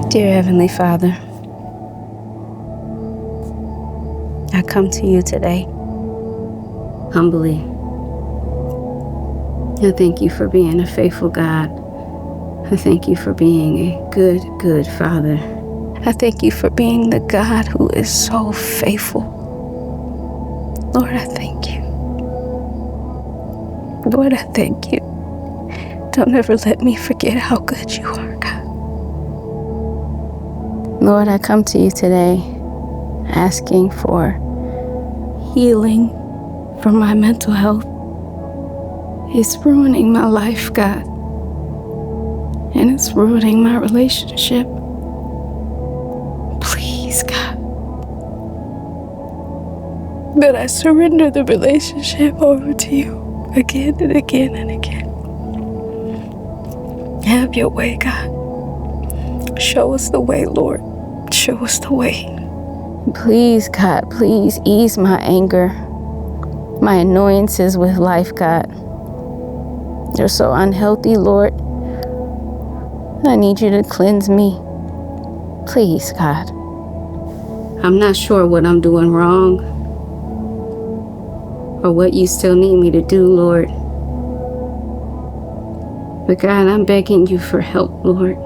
Dear Heavenly Father, I come to you today humbly. I thank you for being a faithful God. I thank you for being a good, good Father. I thank you for being the God who is so faithful. Lord, I thank you. Lord, I thank you. Don't ever let me forget how good you are, God. Lord, I come to you today asking for healing from my mental health. It's ruining my life, God. And it's ruining my relationship. Please, God. But I surrender the relationship over to you again and again and again. Have your way, God. Show us the way, Lord. Show us the way. Please, God, please ease my anger, my annoyances with life, God. They're so unhealthy, Lord. I need you to cleanse me. Please, God. I'm not sure what I'm doing wrong or what you still need me to do, Lord. But God, I'm begging you for help, Lord.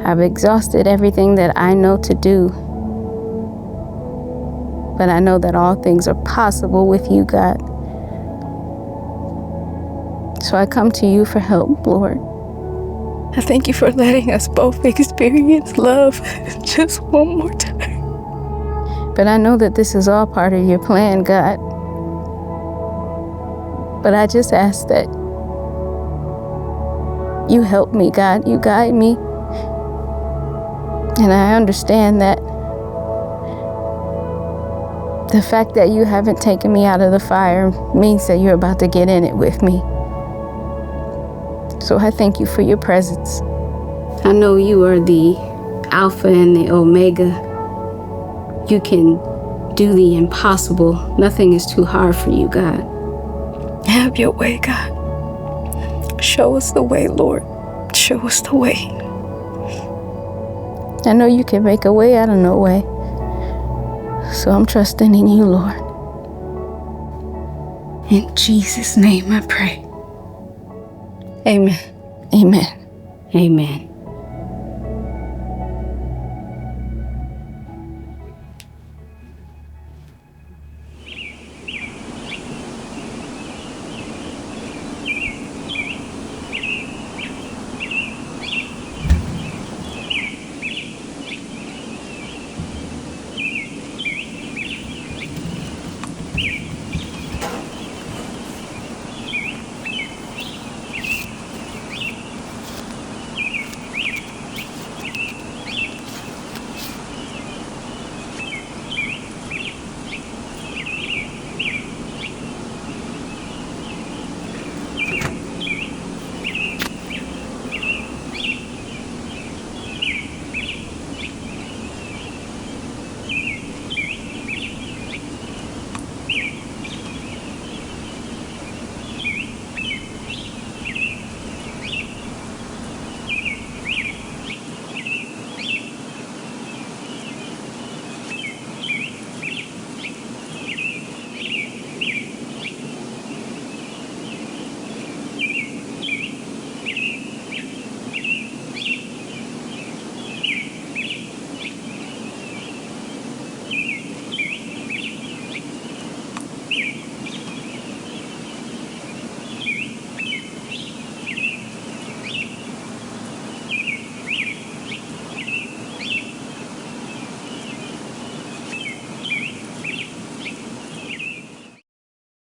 I've exhausted everything that I know to do. But I know that all things are possible with you, God. So I come to you for help, Lord. I thank you for letting us both experience love just one more time. But I know that this is all part of your plan, God. But I just ask that you help me, God. You guide me. And I understand that the fact that you haven't taken me out of the fire means that you're about to get in it with me. So I thank you for your presence. I know you are the Alpha and the Omega. You can do the impossible. Nothing is too hard for you, God. Have your way, God. Show us the way, Lord. Show us the way. I know you can make a way out of no way. So I'm trusting in you, Lord. In Jesus' name I pray. Amen. Amen. Amen.